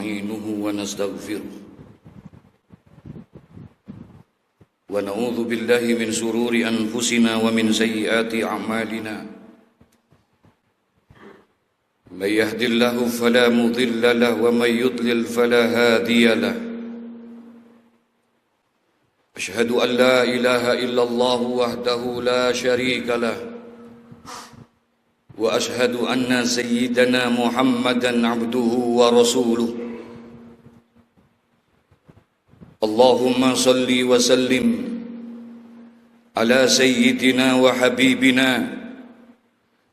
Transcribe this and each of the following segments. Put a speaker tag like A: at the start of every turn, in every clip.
A: ونستعينه ونستغفره ونعوذ بالله من شرور أنفسنا ومن سيئات أعمالنا من يهد الله فلا مضل له ومن يضلل فلا هادي له أشهد أن لا إله إلا الله وحده لا شريك له وأشهد أن سيدنا محمدا عبده ورسوله اللهم صل وسلم على سيدنا وحبيبنا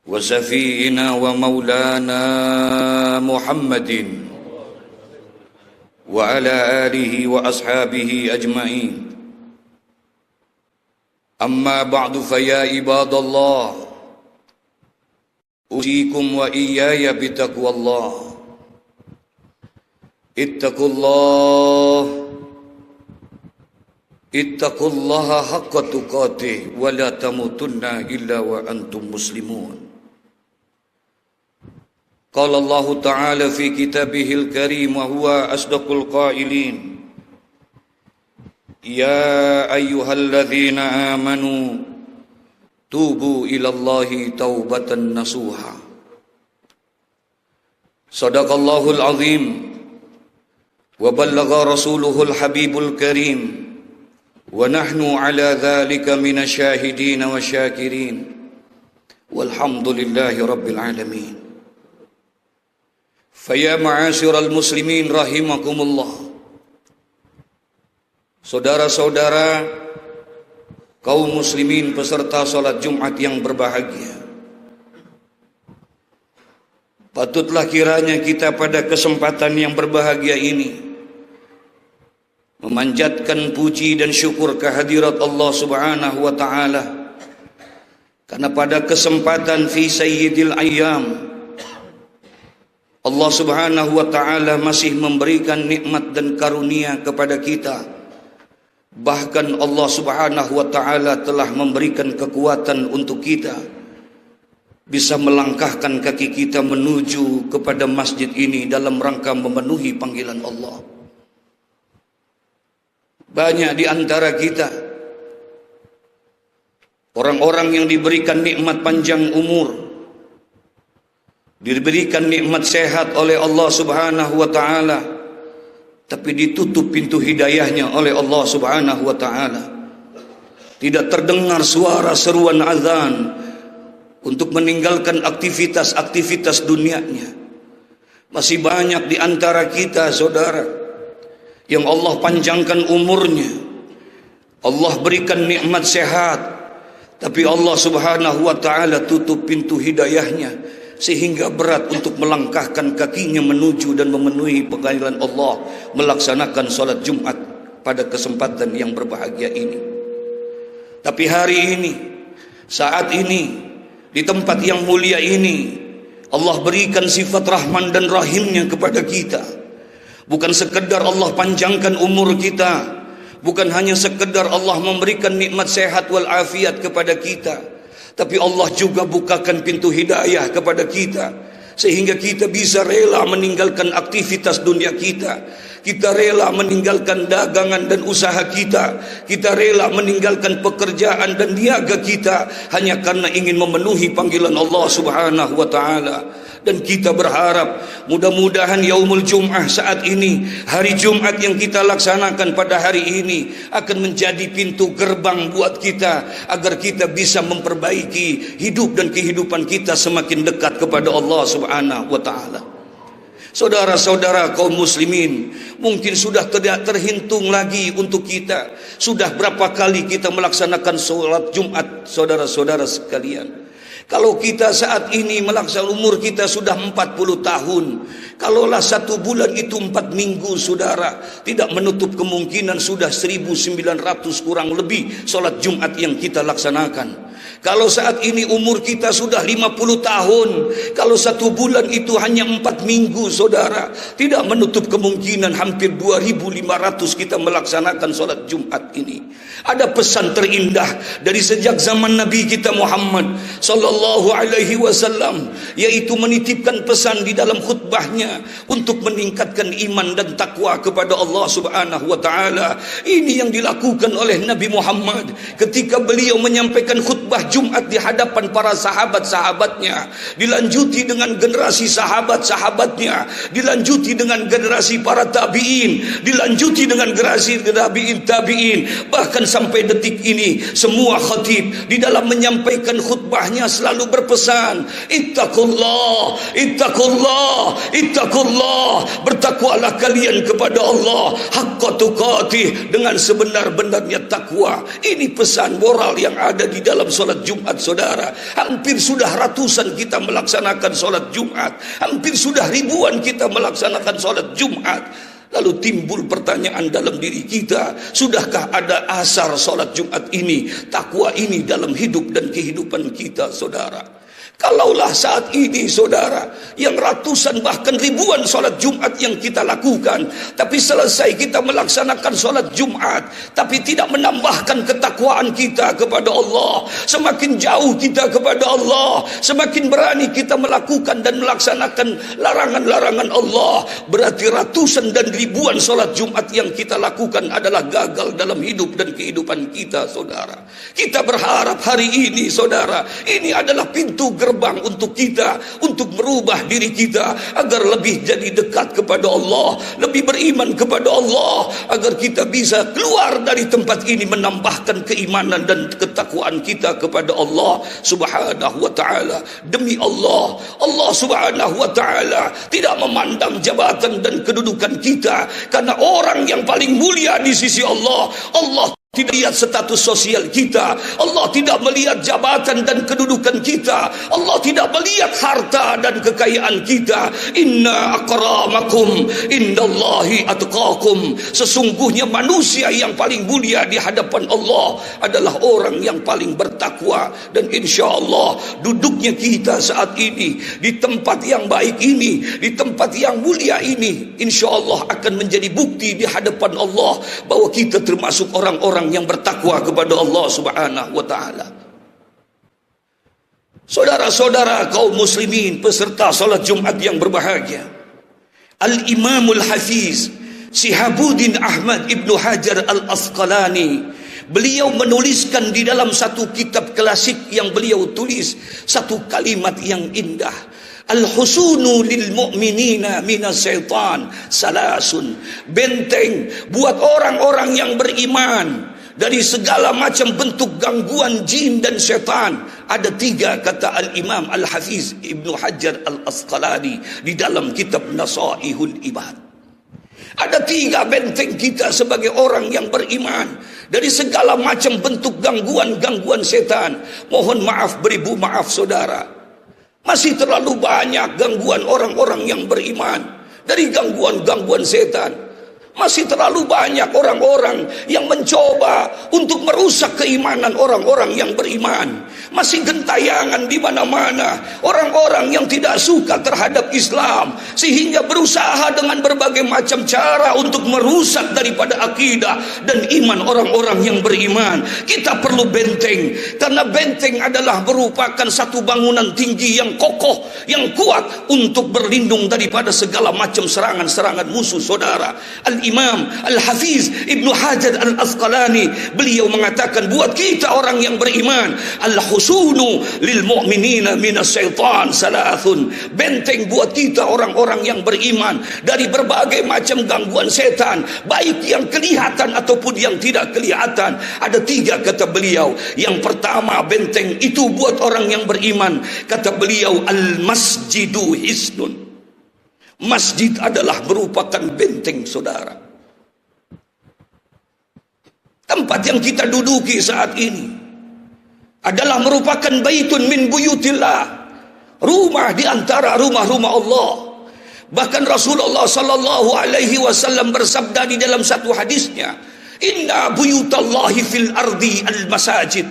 A: وشفيعنا ومولانا محمد وعلى آله وأصحابه أجمعين أما بعد فيا عباد الله أوصيكم وإياي بتقوى الله اتقوا الله حق تقاته ولا تموتن إلا وأنتم مسلمون قال الله تعالى في كتابه الكريم وهو أصدق القائلين يا أيها الذين آمنوا توبوا إلى الله توبة نصوحا صدق الله العظيم وبلغ رسوله الحبيب الكريم ونحن على ذلك من الشاهدين والشاكرين والحمد لله رب العالمين فيا معاشر المسلمين رحمكم الله. Saudara-saudara kaum muslimin peserta salat Jumat yang berbahagia, patutlah kiranya kita pada kesempatan yang berbahagia ini memanjatkan puji dan syukur kehadirat Allah Subhanahu wa taala, karena pada kesempatan fi sayyidil ayyam Allah Subhanahu wa taala masih memberikan nikmat dan karunia kepada kita. Bahkan Allah Subhanahu wa taala telah memberikan kekuatan untuk kita bisa melangkahkan kaki kita menuju kepada masjid ini dalam rangka memenuhi panggilan Allah. Banyak di antara kita orang-orang yang diberikan nikmat panjang umur, diberikan nikmat sehat oleh Allah Subhanahu wa taala, tapi ditutup pintu hidayahnya oleh Allah Subhanahu wa taala. Tidak terdengar suara seruan azan untuk meninggalkan aktivitas-aktivitas dunianya. Masih banyak di antara kita, saudara, yang Allah panjangkan umurnya, Allah berikan nikmat sehat, tapi Allah Subhanahu wa taala tutup pintu hidayahnya, sehingga berat untuk melangkahkan kakinya menuju dan memenuhi panggilan Allah, melaksanakan salat Jumat pada kesempatan yang berbahagia ini. Tapi hari ini, saat ini, di tempat yang mulia ini, Allah berikan sifat Rahman dan Rahimnya kepada kita. Bukan sekedar Allah panjangkan umur kita, bukan hanya sekedar Allah memberikan nikmat sehat wal afiat kepada kita, tapi Allah juga bukakan pintu hidayah kepada kita, sehingga kita bisa rela meninggalkan aktivitas dunia kita. Kita rela meninggalkan dagangan dan usaha kita. Kita rela meninggalkan pekerjaan dan niaga kita hanya karena ingin memenuhi panggilan Allah Subhanahu wa taala. Dan kita berharap mudah-mudahan yaumul Jum'ah saat ini, hari Jumat yang kita laksanakan pada hari ini, akan menjadi pintu gerbang buat kita, agar kita bisa memperbaiki hidup dan kehidupan kita semakin dekat kepada Allah Subhanahu wa taala. Saudara-saudara kaum muslimin, mungkin sudah tidak terhitung lagi untuk kita, sudah berapa kali kita melaksanakan sholat Jumat, saudara-saudara sekalian. Kalau kita saat ini melaksanakan, umur kita sudah 40 tahun, kalaulah 1 bulan itu 4 minggu, saudara, tidak menutup kemungkinan sudah 1900 kurang lebih sholat Jumat yang kita laksanakan. Kalau saat ini umur kita sudah 50 tahun, kalau 1 bulan itu hanya 4 minggu, saudara, tidak menutup kemungkinan hampir 2.500 kita melaksanakan solat Jumat ini. Ada pesan terindah dari sejak zaman Nabi kita Muhammad sallallahu alaihi wasallam, yaitu menitipkan pesan di dalam khutbahnya untuk meningkatkan iman dan takwa kepada Allah Subhanahu wa taala. Ini yang dilakukan oleh Nabi Muhammad ketika beliau menyampaikan khutbah Jumat di hadapan para sahabat-sahabatnya, dilanjuti dengan generasi sahabat-sahabatnya, dilanjuti dengan generasi para tabi'in, dilanjuti dengan generasi tabi'in, bahkan sampai detik ini semua khatib di dalam menyampaikan khutbahnya selalu berpesan, ittaqullah, ittaqullah, ittaqullah, bertakwalah kalian kepada Allah haqqa tuqatih, dengan sebenar-benarnya takwa. Ini pesan moral yang ada di dalam solat Jumat, saudara. Hampir sudah ratusan kita melaksanakan solat Jumat, hampir sudah ribuan kita melaksanakan solat Jumat. Lalu timbul pertanyaan dalam diri kita, sudahkah ada asar solat Jumat ini, takwa ini dalam hidup dan kehidupan kita, saudara? Kalaulah saat ini, saudara, yang ratusan bahkan ribuan solat Jumat yang kita lakukan, tapi selesai kita melaksanakan solat Jumat, tapi tidak menambahkan ketakwaan kita kepada Allah, semakin jauh kita kepada Allah, semakin berani kita melakukan dan melaksanakan larangan-larangan Allah, berarti ratusan dan ribuan solat Jumat yang kita lakukan adalah gagal dalam hidup dan kehidupan kita, saudara. Kita berharap hari ini, saudara, ini adalah pintu gerbang untuk kita, untuk merubah diri kita agar lebih jadi dekat kepada Allah, lebih beriman kepada Allah, agar kita bisa keluar dari tempat ini menambahkan keimanan dan ketakwaan kita kepada Allah Subhanahu wa taala. Demi Allah, Allah Subhanahu wa taala tidak memandang jabatan dan kedudukan kita, karena orang yang paling mulia di sisi Allah, Allah tidak lihat status sosial kita, Allah tidak melihat jabatan dan kedudukan kita, Allah tidak melihat harta dan kekayaan kita. Inna akramakum indallahi atqakum, sesungguhnya manusia yang paling mulia di hadapan Allah adalah orang yang paling bertakwa. Dan insya Allah duduknya kita saat ini di tempat yang baik ini, di tempat yang mulia ini, insya Allah akan menjadi bukti di hadapan Allah bahwa kita termasuk orang-orang yang bertakwa kepada Allah Subhanahu wa taala. Saudara-saudara kaum muslimin peserta salat Jumat yang berbahagia, Al-Imamul Hafiz Shihabuddin Ahmad Ibnu Hajar Al-Asqalani, beliau menuliskan di dalam satu kitab klasik yang beliau tulis satu kalimat yang indah. Al-husunu lil mu'minina minas syaitan salasun, benteng buat orang-orang yang beriman dari segala macam bentuk gangguan jin dan syaitan. Ada 3, kata Al-Imam Al-Hafiz Ibnu Hajar Al-Asqalani di dalam kitab Nasaihul Ibad. Ada 3 benteng kita sebagai orang yang beriman dari segala macam bentuk gangguan-gangguan setan. Mohon maaf, beribu maaf, saudara, masih terlalu banyak gangguan orang-orang yang beriman dari gangguan-gangguan setan. Masih terlalu banyak orang-orang yang mencoba untuk merusak keimanan orang-orang yang beriman. Masih gentayangan di mana-mana orang-orang yang tidak suka terhadap Islam, sehingga berusaha dengan berbagai macam cara untuk merusak daripada akidah dan iman orang-orang yang beriman. Kita perlu benteng, karena benteng adalah merupakan satu bangunan tinggi yang kokoh, yang kuat untuk berlindung daripada segala macam serangan-serangan musuh, saudara. Al-Imam Al-Hafiz Ibnu Hajar Al-Asqalani, beliau mengatakan buat kita orang yang beriman, al-husunu lil mu'minina minas syaitan salathun, benteng buat kita orang-orang yang beriman dari berbagai macam gangguan setan, baik yang kelihatan ataupun yang tidak kelihatan. Ada 3, kata beliau. Yang pertama, benteng itu buat orang yang beriman, kata beliau, al-masjidu hisnun, masjid adalah merupakan benteng, saudara. Tempat yang kita duduki saat ini adalah merupakan baitun min buyutillah, rumah di antara rumah-rumah Allah. Bahkan Rasulullah sallallahu alaihi wasallam bersabda di dalam satu hadisnya, inna buyutallahi fil ardi al masajid,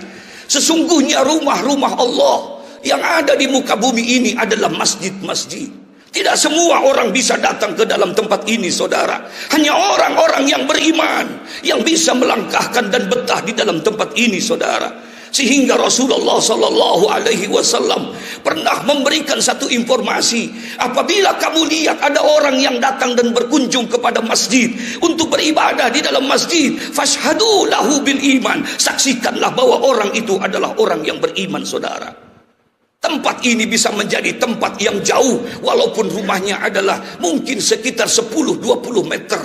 A: Sesungguhnya rumah-rumah Allah yang ada di muka bumi ini adalah masjid-masjid. Tidak semua orang bisa datang ke dalam tempat ini, saudara. Hanya orang-orang yang beriman yang bisa melangkahkan dan betah di dalam tempat ini, saudara. Sehingga Rasulullah sallallahu alaihi wasallam pernah memberikan satu informasi, apabila kamu lihat ada orang yang datang dan berkunjung kepada masjid untuk beribadah di dalam masjid, fashhadu lahu bil iman, saksikanlah bahwa orang itu adalah orang yang beriman, saudara. Tempat ini bisa menjadi tempat yang jauh, walaupun rumahnya adalah mungkin sekitar 10-20 meter.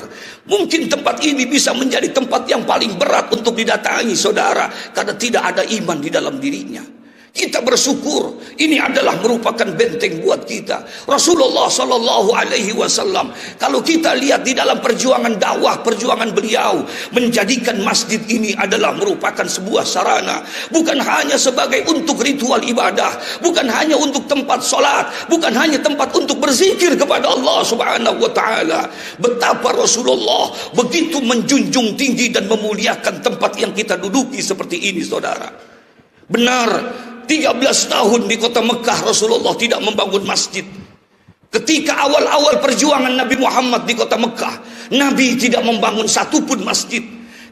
A: Mungkin tempat ini bisa menjadi tempat yang paling berat untuk didatangi, saudara, karena tidak ada iman di dalam dirinya. Kita bersyukur ini adalah merupakan benteng buat kita. Rasulullah sallallahu alaihi wasallam, kalau kita lihat di dalam perjuangan dakwah, perjuangan beliau menjadikan masjid ini adalah merupakan sebuah sarana, bukan hanya sebagai untuk ritual ibadah, bukan hanya untuk tempat solat, bukan hanya tempat untuk berzikir kepada Allah Subhanahu wa taala. Betapa Rasulullah begitu menjunjung tinggi dan memuliakan tempat yang kita duduki seperti ini, saudara. Benar, 13 tahun di kota Mekah Rasulullah tidak membangun masjid. Ketika awal-awal perjuangan Nabi Muhammad di kota Mekah, Nabi tidak membangun satupun masjid.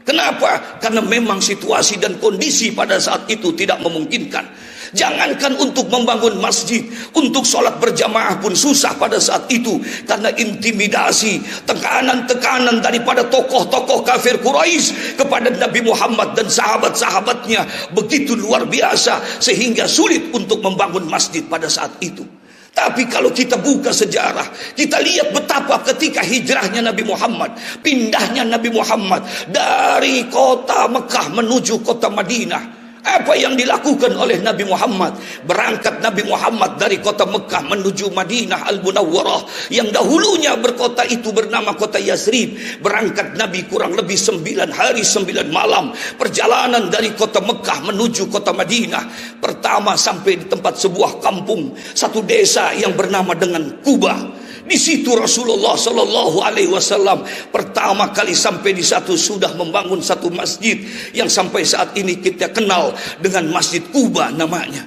A: Kenapa? Karena memang situasi dan kondisi pada saat itu tidak memungkinkan. Jangankan untuk membangun masjid, untuk sholat berjamaah pun susah pada saat itu, karena intimidasi, tekanan-tekanan daripada tokoh-tokoh kafir Quraisy kepada Nabi Muhammad dan sahabat-sahabatnya begitu luar biasa, sehingga sulit untuk membangun masjid pada saat itu. Tapi kalau kita buka sejarah, kita lihat betapa ketika hijrahnya Nabi Muhammad, pindahnya Nabi Muhammad dari kota Mekah menuju kota Madinah, apa yang dilakukan oleh Nabi Muhammad? Berangkat Nabi Muhammad dari kota Mekah menuju Madinah Al-Munawwarah, yang dahulunya berkota itu bernama kota Yasrib. Berangkat Nabi kurang lebih 9 hari 9 malam perjalanan dari kota Mekah menuju kota Madinah. Pertama sampai di tempat sebuah kampung, satu desa yang bernama dengan Kuba. Di situ Rasulullah sallallahu alaihi wasallam pertama kali sampai di satu sudah membangun satu masjid yang sampai saat ini kita kenal dengan Masjid Kuba namanya.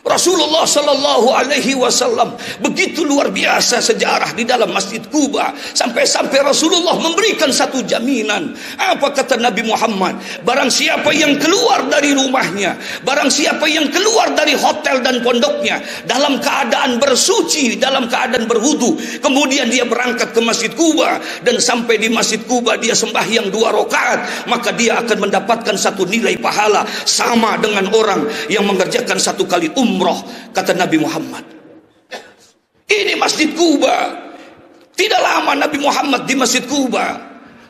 A: Rasulullah sallallahu alaihi wasallam begitu luar biasa sejarah di dalam Masjid Kuba, sampai-sampai Rasulullah memberikan satu jaminan. Apa kata Nabi Muhammad? Barang siapa yang keluar dari rumahnya, barang siapa yang keluar dari hotel dan pondoknya dalam keadaan bersuci, dalam keadaan berwudu, kemudian dia berangkat ke Masjid Kuba dan sampai di Masjid Kuba dia sembahyang 2 rakaat, maka dia akan mendapatkan satu nilai pahala sama dengan orang yang mengerjakan 1 kali umrah, kata Nabi Muhammad. Ini Masjid Kuba. Tidak lama Nabi Muhammad di Masjid Kuba,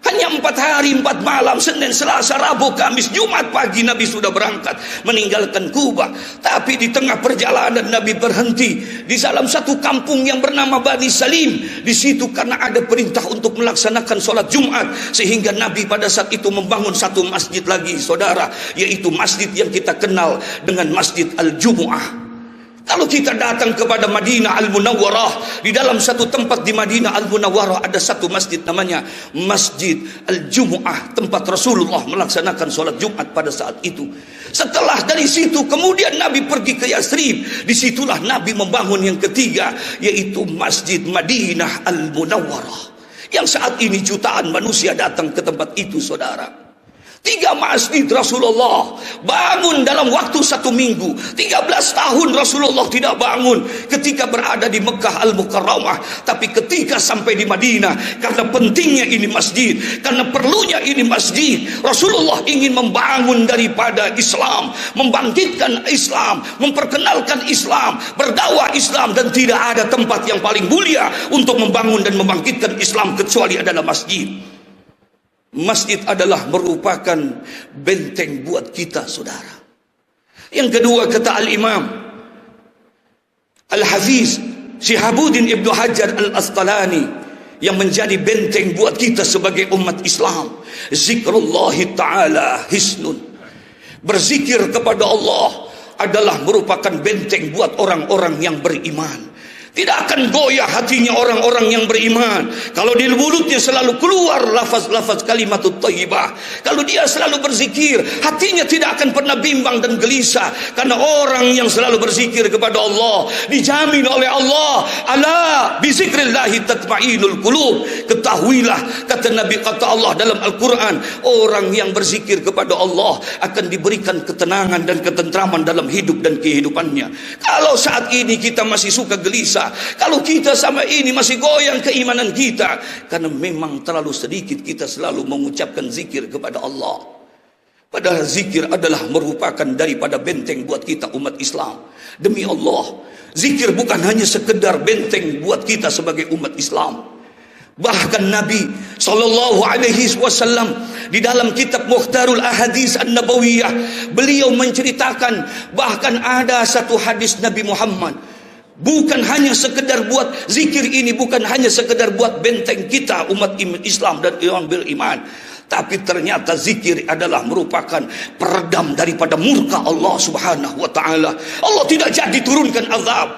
A: hanya 4 hari 4 malam, Senin, Selasa, Rabu, Kamis, Jumat pagi Nabi sudah berangkat meninggalkan Kuba. Tapi di tengah perjalanan Nabi berhenti di dalam satu kampung yang bernama Bani Salim. Di situ karena ada perintah untuk melaksanakan sholat Jumat, sehingga Nabi pada saat itu membangun satu masjid lagi, saudara, yaitu masjid yang kita kenal dengan Masjid Al-Jumu'ah. Kalau kita datang kepada Madinah Al-Munawwarah, di dalam satu tempat di Madinah Al-Munawwarah ada satu masjid namanya Masjid Al-Jumu'ah, tempat Rasulullah melaksanakan sholat Jumat pada saat itu. Setelah dari situ kemudian Nabi pergi ke Yasrib. Disitulah Nabi membangun yang ketiga, yaitu Masjid Madinah Al-Munawwarah, yang saat ini jutaan manusia datang ke tempat itu, saudara. 3 masjid Rasulullah bangun dalam waktu 1 minggu. 13 tahun Rasulullah tidak bangun ketika berada di Mekah Al-Mukarramah. Tapi ketika sampai di Madinah, karena pentingnya ini masjid, karena perlunya ini masjid, Rasulullah ingin membangun daripada Islam, membangkitkan Islam, memperkenalkan Islam, berdakwah Islam. Dan tidak ada tempat yang paling mulia untuk membangun dan membangkitkan Islam kecuali adalah masjid. Masjid adalah merupakan benteng buat kita, saudara. Yang kedua, kata Al-Imam Al-Hafiz Syihabuddin Ibnu Hajar Al-Asqalani, yang menjadi benteng buat kita sebagai umat Islam, zikrullahi ta'ala hisnun. Berzikir kepada Allah adalah merupakan benteng buat orang-orang yang beriman. Tidak akan goyah hatinya orang-orang yang beriman kalau di mulutnya selalu keluar lafaz-lafaz kalimatut thayyibah. Kalau dia selalu berzikir, hatinya tidak akan pernah bimbang dan gelisah. Karena orang yang selalu berzikir kepada Allah dijamin oleh Allah, ala bizikrillahi tatmainul qulub. Ketahuilah, kata Nabi, kata Allah dalam Al-Quran, orang yang berzikir kepada Allah akan diberikan ketenangan dan ketentraman dalam hidup dan kehidupannya. Kalau saat ini kita masih suka gelisah, kalau kita sama ini masih goyang keimanan kita, karena memang terlalu sedikit kita selalu mengucapkan zikir kepada Allah. Padahal zikir adalah merupakan daripada benteng buat kita umat Islam. Demi Allah, zikir bukan hanya sekedar benteng buat kita sebagai umat Islam. Bahkan Nabi SAW di dalam kitab Mukhtarul Ahadits An-Nabawiyah, beliau menceritakan bahkan ada satu hadis Nabi Muhammad, bukan hanya sekedar buat zikir ini, bukan hanya sekedar buat benteng kita umat Islam dan orang beriman, tapi ternyata zikir adalah merupakan peredam daripada murka Allah Subhanahu wa taala. Allah tidak jadi turunkan azab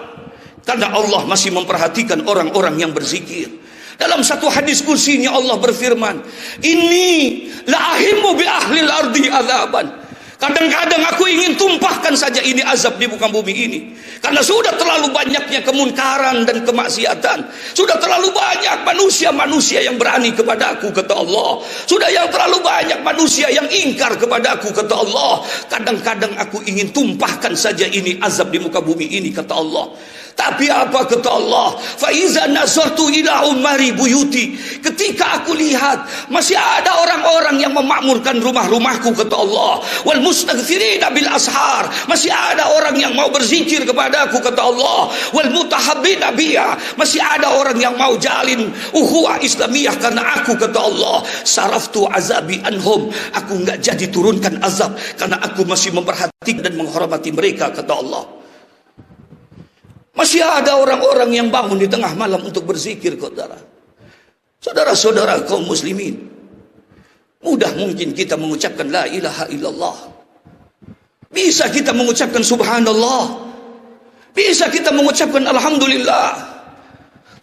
A: karena Allah masih memperhatikan orang-orang yang berzikir. Dalam satu hadis kursinya Allah berfirman, "Inni la ahimmu bi ahlil ardi azaban." Kadang-kadang aku ingin tumpahkan saja ini azab di muka bumi ini. Karena sudah terlalu banyaknya kemunkaran dan kemaksiatan. Sudah terlalu banyak manusia-manusia yang berani kepada aku, kata Allah. Sudah yang terlalu banyak manusia yang ingkar kepada aku, kata Allah. Kadang-kadang aku ingin tumpahkan saja ini azab di muka bumi ini, kata Allah. Tapi apa kata Allah? Faiza nazartu ila umari buyuti. Ketika aku lihat masih ada orang-orang yang memakmurkan rumah-rumahku, kata Allah. Wal mustaghfirina bil ashar. Masih ada orang yang mau berzikir kepada aku, kata Allah. Wal mutahabbina biya. Masih ada orang yang mau jalin ukhuwah Islamiyah karena aku, kata Allah. Saraftu azabi anhum. Aku enggak jadi turunkan azab karena aku masih memperhatikan dan menghormati mereka, kata Allah. Masih ada orang-orang yang bangun di tengah malam untuk berzikir, saudara. Saudara-saudara kaum muslimin, mudah mungkin kita mengucapkan la ilaha illallah. Bisa kita mengucapkan subhanallah. Bisa kita mengucapkan alhamdulillah.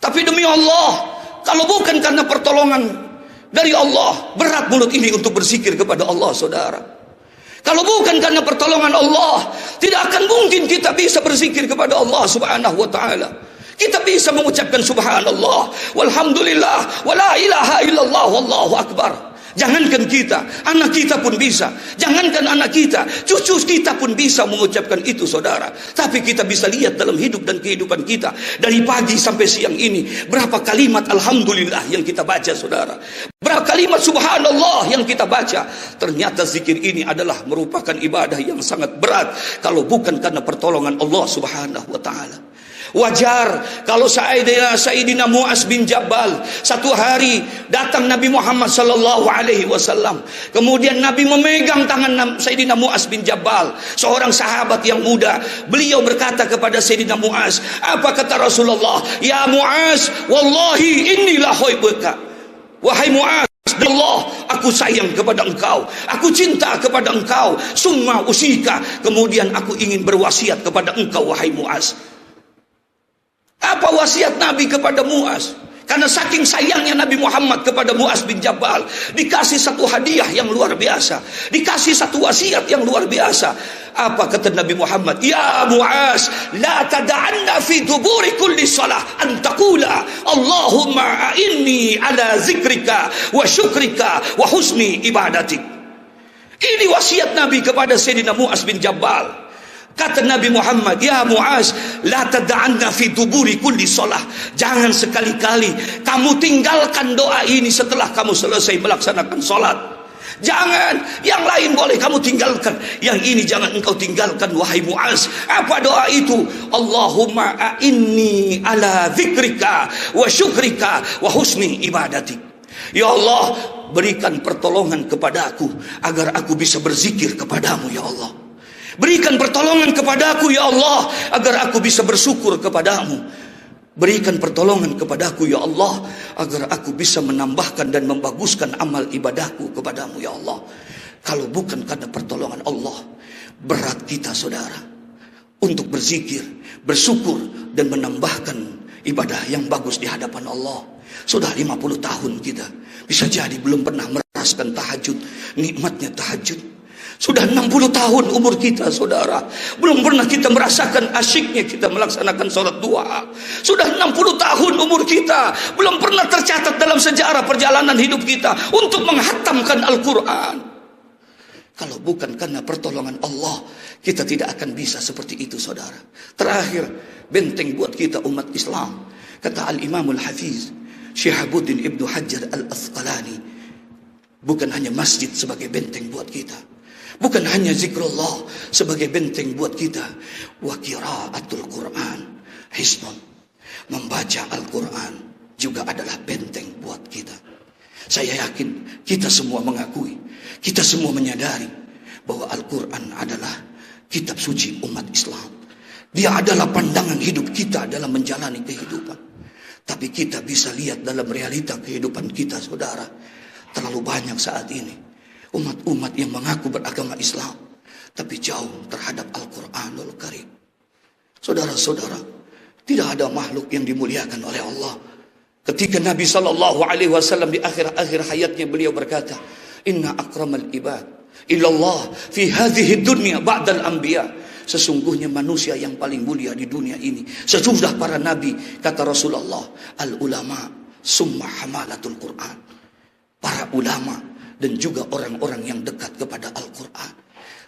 A: Tapi demi Allah, kalau bukan karena pertolongan dari Allah, berat mulut ini untuk berzikir kepada Allah, saudara. Kalau bukan karena pertolongan Allah, tidak akan mungkin kita bisa berzikir kepada Allah Subhanahu wa taala. Kita bisa mengucapkan subhanallah, walhamdulillah, wala ilaha illallah, wallahu akbar. Jangankan kita, anak kita pun bisa. Jangankan anak kita, cucu kita pun bisa mengucapkan itu, saudara. Tapi kita bisa lihat dalam hidup dan kehidupan kita, dari pagi sampai siang ini, berapa kalimat alhamdulillah yang kita baca, saudara. Berapa kalimat subhanallah yang kita baca. Ternyata zikir ini adalah merupakan ibadah yang sangat berat kalau bukan karena pertolongan Allah Subhanahu wa taala. Wajar kalau Sayyidina Mu'az bin Jabal, satu hari datang Nabi Muhammad sallallahu alaihi wasallam. Kemudian Nabi memegang tangan Sayyidina Mu'az bin Jabal, seorang sahabat yang muda. Beliau berkata kepada Sayyidina Mu'az, apa kata Rasulullah? Ya Mu'az, wallahi inni la uhibbuka. Wahai Mu'az, Allah, aku sayang kepada engkau, aku cinta kepada engkau. Summa usika, kemudian aku ingin berwasiat kepada engkau, wahai Mu'az. Apa wasiat Nabi kepada Mu'az? Karena saking sayangnya Nabi Muhammad kepada Mu'az bin Jabal, dikasih satu hadiah yang luar biasa, dikasih satu wasiat yang luar biasa. Apa kata Nabi Muhammad? Ya Mu'az, la tada'anna fi duburi kulli salah an taqula Allahumma a'inni ala zikrika wa syukrika wa husni ibadatik. Ini wasiat Nabi kepada Sayyidina Mu'az bin Jabal. Kata Nabi Muhammad, ya Mu'az, la tada'anna fi duburi kulli salah. Jangan sekali-kali kamu tinggalkan doa ini setelah kamu selesai melaksanakan salat. Jangan, yang lain boleh kamu tinggalkan, yang ini jangan engkau tinggalkan, wahai Mu'az. Apa doa itu? Allahumma a'inni ala zikrika wa syukrika wa husni ibadatik. Ya Allah, berikan pertolongan kepada aku agar aku bisa berzikir kepadamu, ya Allah. Berikan pertolongan kepadaku, ya Allah, agar aku bisa bersyukur kepadamu. Berikan pertolongan kepadaku, ya Allah, agar aku bisa menambahkan dan membaguskan amal ibadahku kepadamu, ya Allah. Kalau bukan karena pertolongan Allah, berat kita, saudara, untuk berzikir, bersyukur, dan menambahkan ibadah yang bagus di hadapan Allah. Sudah 50 tahun kita bisa jadi belum pernah merasakan tahajud, nikmatnya tahajud. Sudah 60 tahun umur kita, saudara, belum pernah kita merasakan asyiknya kita melaksanakan sholat duha. Sudah 60 tahun umur kita, belum pernah tercatat dalam sejarah perjalanan hidup kita untuk menghatamkan Al-Quran. Kalau bukan karena pertolongan Allah, kita tidak akan bisa seperti itu, saudara. Terakhir, benteng buat kita umat Islam, kata Al-Imamul Hafiz Syihabuddin Ibnu Hajar Al-Asqalani, bukan hanya masjid sebagai benteng buat kita, bukan hanya zikrullah sebagai benteng buat kita, wa qiraatul Quran hisnun, membaca Al-Quran juga adalah benteng buat kita. Saya yakin kita semua mengakui, kita semua menyadari bahwa Al-Quran adalah kitab suci umat Islam. Dia adalah pandangan hidup kita dalam menjalani kehidupan. Tapi kita bisa lihat dalam realita kehidupan kita, saudara, terlalu banyak saat ini umat-umat yang mengaku beragama Islam tapi jauh terhadap Al-Quranul Karim. Saudara-saudara, tidak ada makhluk yang dimuliakan oleh Allah. Ketika Nabi SAW di akhir-akhir hayatnya beliau berkata, Inna akramal ibad illallah fi hadhihi dunya ba'dal anbiya. Sesungguhnya manusia yang paling mulia di dunia ini sesudah para nabi, kata Rasulullah, al-ulama summa hamalatul Quran. Para ulama dan juga orang-orang yang dekat kepada Al-Quran.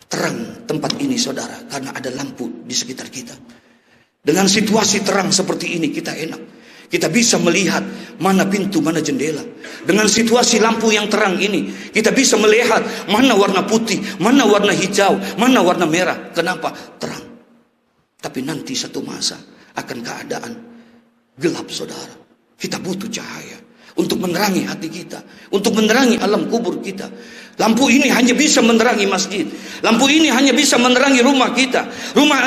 A: Terang tempat ini, saudara, karena ada lampu di sekitar kita. Dengan situasi terang seperti ini kita enak. Kita bisa melihat mana pintu, mana jendela. Dengan situasi lampu yang terang ini, kita bisa melihat mana warna putih, mana warna hijau, mana warna merah. Kenapa? Terang. Tapi nanti satu masa akan keadaan gelap, saudara. Kita butuh cahaya untuk menerangi hati kita, untuk menerangi alam kubur kita. Lampu ini hanya bisa menerangi masjid. Lampu ini hanya bisa menerangi rumah kita.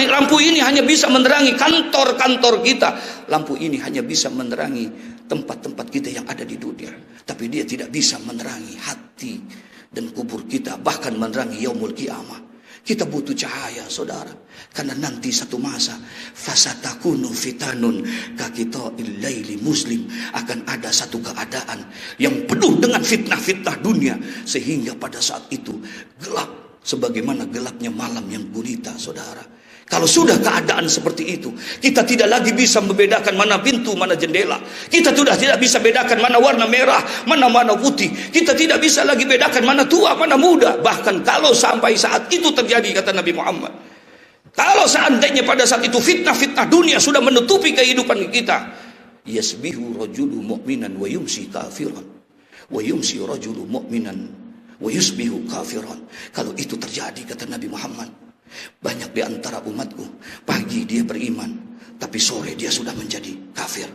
A: Lampu ini hanya bisa menerangi kantor-kantor kita. Lampu ini hanya bisa menerangi tempat-tempat kita yang ada di dunia. Tapi dia tidak bisa menerangi hati dan kubur kita, bahkan menerangi yaumul qiyamah. Kita butuh cahaya, saudara, karena nanti satu masa fasatakunu fitanun kakita'il laili muslim, akan ada satu keadaan yang penuh dengan fitnah-fitnah dunia, sehingga pada saat itu gelap sebagaimana gelapnya malam yang gulita, saudara. Kalau sudah keadaan seperti itu, kita tidak lagi bisa membedakan mana pintu, mana jendela. Kita sudah tidak bisa bedakan mana warna merah, mana warna putih. Kita tidak bisa lagi bedakan mana tua, mana muda. Bahkan kalau sampai saat itu terjadi, kata Nabi Muhammad, kalau seandainya pada saat itu fitnah-fitnah dunia sudah menutupi kehidupan kita, yasbihu rajulu mu'minan wa yumsi kafiran, wa yumsi rajulu mu'minan wa yusbihu kafiran. Kalau itu terjadi, kata Nabi Muhammad, banyak di antara umatku, pagi dia beriman, tapi sore dia sudah menjadi kafir.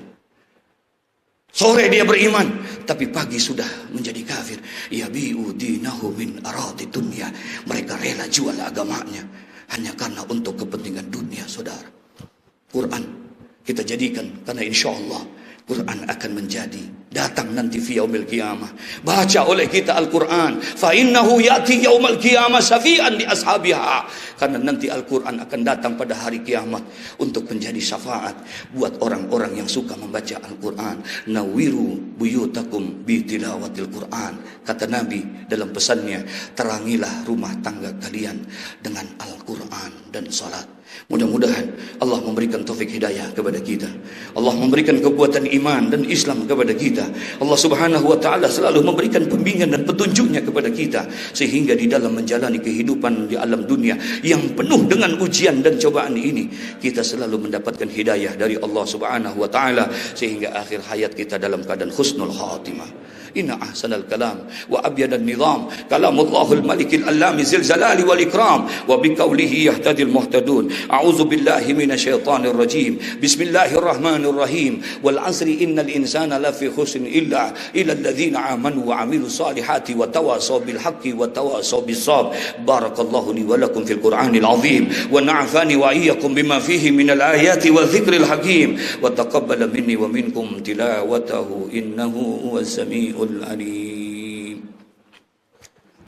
A: Sore dia beriman, tapi pagi sudah menjadi kafir. Yabi'u dinahu min aradi dunya. Mereka rela jual agamanya hanya karena untuk kepentingan dunia, saudara. Quran kita jadikan, karena insya Allah Quran akan menjadi datang nanti fi yaumil qiyamah. Baca oleh kita Al-Quran, fa innahu ya'ti yaumil qiyamah syafi'an li ashabiha. Karena nanti Al-Quran akan datang pada hari kiamat untuk menjadi syafaat buat orang-orang yang suka membaca Al-Quran. Nawiru buyutakum bi tilawatil Quran. Kata Nabi dalam pesannya, terangilah rumah tangga kalian dengan Al-Quran dan salat. Mudah-mudahan Allah memberikan taufik hidayah kepada kita. Allah memberikan kekuatan iman dan Islam kepada kita. Allah Subhanahu wa taala selalu memberikan pembimbingan dan petunjuknya kepada kita, sehingga di dalam menjalani kehidupan di alam dunia yang penuh dengan ujian dan cobaan ini, kita selalu mendapatkan hidayah dari Allah Subhanahu wa taala, sehingga akhir hayat kita dalam keadaan husnul khatimah. Inna ahsanal kalam wa abyadan nizam kalamullahul malikil allami zil jalali wal ikram wa biqaulihi yahtadil muhtadun. A'udzu billahi minasyaitonir rajim. Bismillahirrahmanirrahim. Wal 'asri innal insana lafi khusrin illa alladzina amanu wa 'amilus solihati wa tawasaw bil haqqi wa tawasaw bis sabr. Barakallahu li wa lakum fil Qur'anil 'azim wa na'afani wa iyyakum bima fihi minal ayati wa dzikril hakim wa taqabbala minni wa minkum tilawatahu innahu huwas samiul alim.